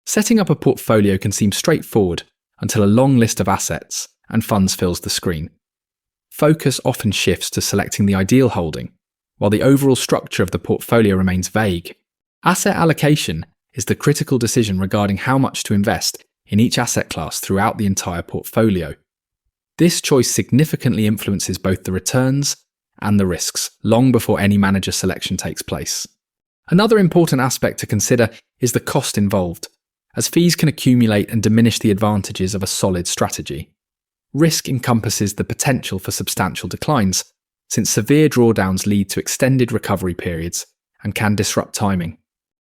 Setting up a portfolio can seem straightforward until a long list of assets and funds fills the screen. Focus often shifts to selecting the ideal holding, while the overall structure of the portfolio remains vague. Asset allocation is the critical decision regarding how much to invest in each asset class throughout the entire portfolio. This choice significantly influences both the returns and the risks long before any manager selection takes place. Another important aspect to consider is the cost involved, as fees can accumulate and diminish the advantages of a solid strategy. Risk encompasses the potential for substantial declines, since severe drawdowns lead to extended recovery periods and can disrupt timing.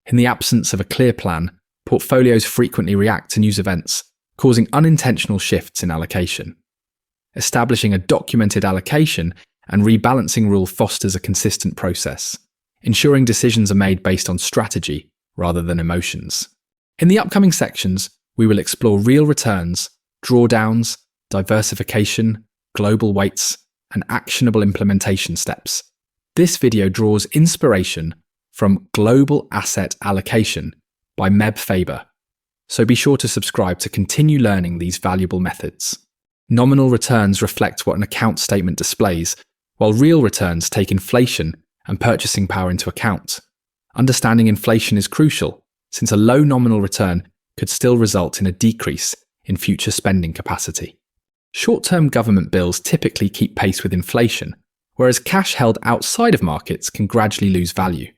In the absence of a clear plan, portfolios frequently react to news events, causing unintentional shifts in allocation. Establishing a documented allocation and rebalancing rule fosters a consistent process, ensuring decisions are made based on strategy rather than emotions. In the upcoming sections, we will explore real returns, drawdowns, diversification, global weights, and actionable implementation steps. This video draws inspiration from Global Asset Allocation by Faber, so be sure to subscribe to continue learning these valuable methods. Nominal returns reflect what an account statement displays, while real returns take inflation and purchasing power into account. Understanding inflation is crucial, since a low nominal return could still result in a decrease in future spending capacity. Short-term government bills typically keep pace with inflation, whereas cash held outside of markets can gradually lose value.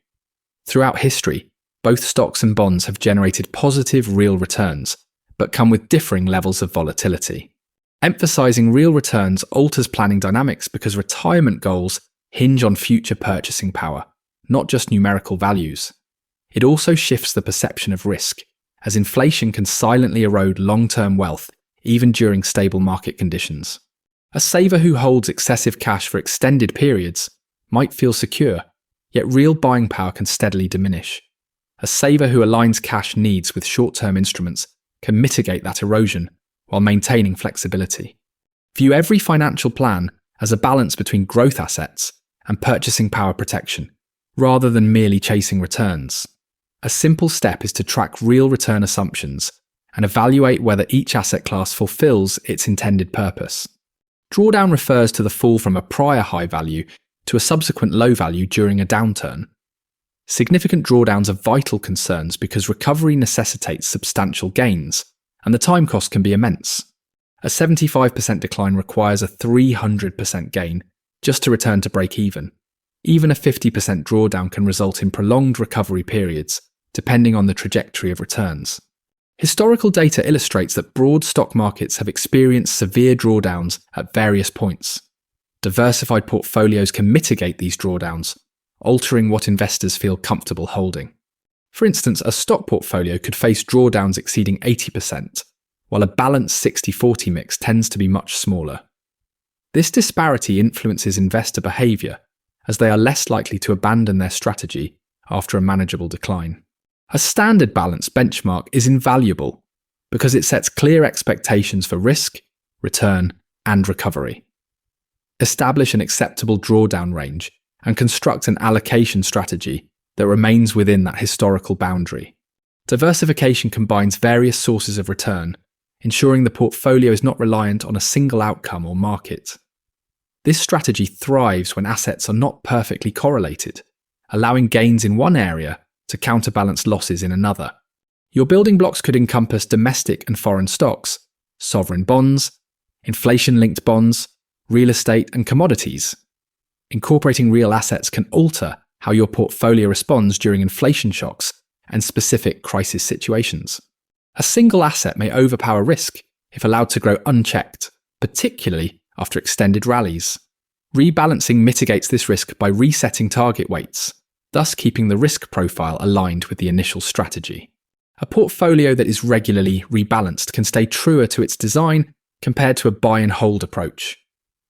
Throughout history, both stocks and bonds have generated positive real returns, but come with differing levels of volatility. Emphasizing real returns alters planning dynamics because retirement goals hinge on future purchasing power, not just numerical values. It also shifts the perception of risk, as inflation can silently erode long-term wealth even during stable market conditions. A saver who holds excessive cash for extended periods might feel secure, yet real buying power can steadily diminish. A saver who aligns cash needs with short-term instruments can mitigate that erosion while maintaining flexibility. View every financial plan as a balance between growth assets and purchasing power protection, rather than merely chasing returns. A simple step is to track real return assumptions and evaluate whether each asset class fulfills its intended purpose. Drawdown refers to the fall from a prior high value to a subsequent low value during a downturn. Significant drawdowns are vital concerns because recovery necessitates substantial gains, and the time cost can be immense. A 75% decline requires a 300% gain just to return to break even. Even a 50% drawdown can result in prolonged recovery periods, depending on the trajectory of returns. Historical data illustrates that broad stock markets have experienced severe drawdowns at various points. Diversified portfolios can mitigate these drawdowns, altering what investors feel comfortable holding. For instance, a stock portfolio could face drawdowns exceeding 80%, while a balanced 60-40 mix tends to be much smaller. This disparity influences investor behavior, as they are less likely to abandon their strategy after a manageable decline. A standard balance benchmark is invaluable because it sets clear expectations for risk, return, and recovery. Establish an acceptable drawdown range and construct an allocation strategy that remains within that historical boundary. Diversification combines various sources of return, ensuring the portfolio is not reliant on a single outcome or market. This strategy thrives when assets are not perfectly correlated, allowing gains in one area to counterbalance losses in another. Your building blocks could encompass domestic and foreign stocks, sovereign bonds, inflation-linked bonds, real estate, and commodities. Incorporating real assets can alter how your portfolio responds during inflation shocks and specific crisis situations. A single asset may overpower risk if allowed to grow unchecked, particularly after extended rallies. Rebalancing mitigates this risk by resetting target weights, thus keeping the risk profile aligned with the initial strategy. A portfolio that is regularly rebalanced can stay truer to its design compared to a buy and hold approach.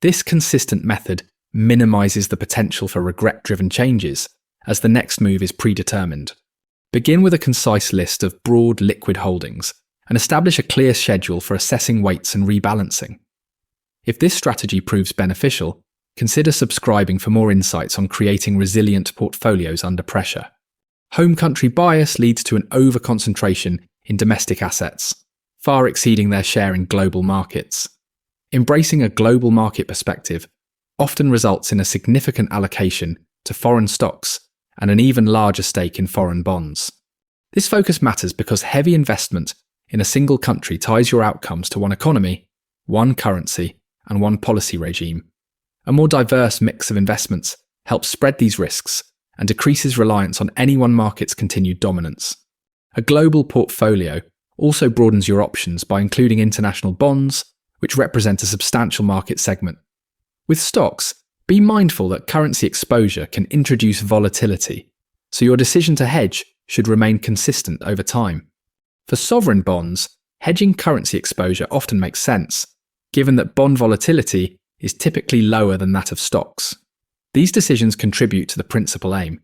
This consistent method minimizes the potential for regret-driven changes, as the next move is predetermined. Begin with a concise list of broad liquid holdings and establish a clear schedule for assessing weights and rebalancing. If this strategy proves beneficial, consider subscribing for more insights on creating resilient portfolios under pressure. Home country bias leads to an over-concentration in domestic assets, far exceeding their share in global markets. Embracing a global market perspective often results in a significant allocation to foreign stocks and an even larger stake in foreign bonds. This focus matters because heavy investment in a single country ties your outcomes to one economy, one currency, and one policy regime. A more diverse mix of investments helps spread these risks and decreases reliance on any one market's continued dominance. A global portfolio also broadens your options by including international bonds, which represent a substantial market segment. With stocks, be mindful that currency exposure can introduce volatility, so your decision to hedge should remain consistent over time. For sovereign bonds, hedging currency exposure often makes sense, given that bond volatility is typically lower than that of stocks. These decisions contribute to the principal aim,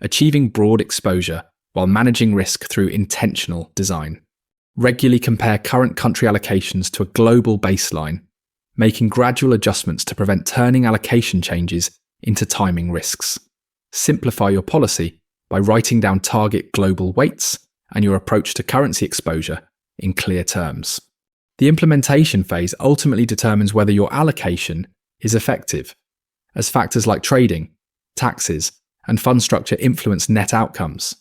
achieving broad exposure while managing risk through intentional design. Regularly compare current country allocations to a global baseline, making gradual adjustments to prevent turning allocation changes into timing risks. Simplify your policy by writing down target global weights and your approach to currency exposure in clear terms. The implementation phase ultimately determines whether your allocation is effective, as factors like trading, taxes, and fund structure influence net outcomes.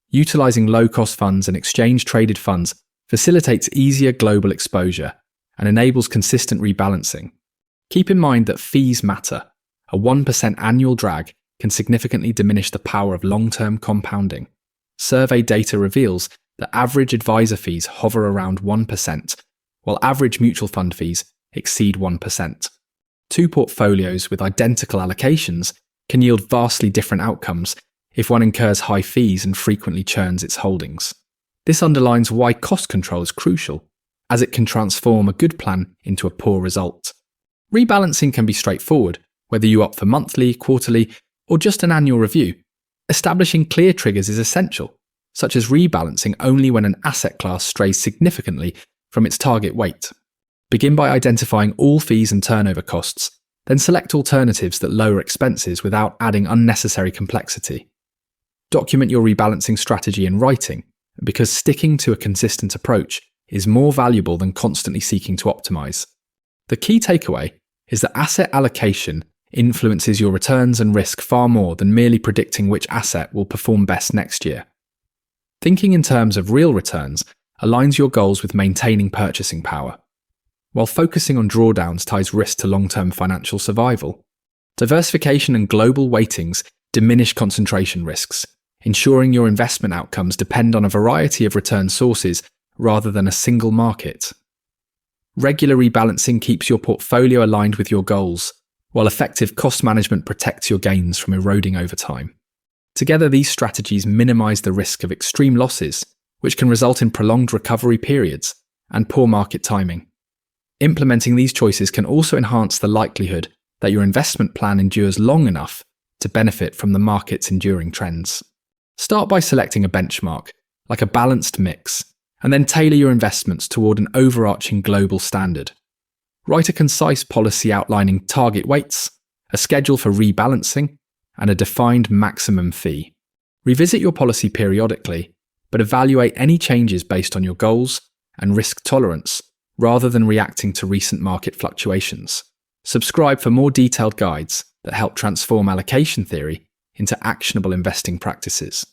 Utilizing low-cost funds and exchange-traded funds facilitates easier global exposure and enables consistent rebalancing. Keep in mind that fees matter. A 1% annual drag can significantly diminish the power of long-term compounding. Survey data reveals that average advisor fees hover around 1%, while average mutual fund fees exceed 1%. Two portfolios with identical allocations can yield vastly different outcomes if one incurs high fees and frequently churns its holdings. This underlines why cost control is crucial, as it can transform a good plan into a poor result. Rebalancing can be straightforward, whether you opt for monthly, quarterly, or just an annual review. Establishing clear triggers is essential, such as rebalancing only when an asset class strays significantly from its target weight. Begin by identifying all fees and turnover costs, then select alternatives that lower expenses without adding unnecessary complexity. Document your rebalancing strategy in writing, because sticking to a consistent approach is more valuable than constantly seeking to optimize. The key takeaway is that asset allocation influences your returns and risk far more than merely predicting which asset will perform best next year. Thinking in terms of real returns aligns your goals with maintaining purchasing power, while focusing on drawdowns ties risk to long-term financial survival. Diversification and global weightings diminish concentration risks, ensuring your investment outcomes depend on a variety of return sources rather than a single market. Regular rebalancing keeps your portfolio aligned with your goals, while effective cost management protects your gains from eroding over time. Together, these strategies minimize the risk of extreme losses, which can result in prolonged recovery periods and poor market timing. Implementing these choices can also enhance the likelihood that your investment plan endures long enough to benefit from the market's enduring trends. Start by selecting a benchmark, like a balanced mix, and then tailor your investments toward an overarching global standard. Write a concise policy outlining target weights, a schedule for rebalancing, and a defined maximum fee. Revisit your policy periodically, but evaluate any changes based on your goals and risk tolerance rather than reacting to recent market fluctuations. Subscribe for more detailed guides that help transform allocation theory into actionable investing practices.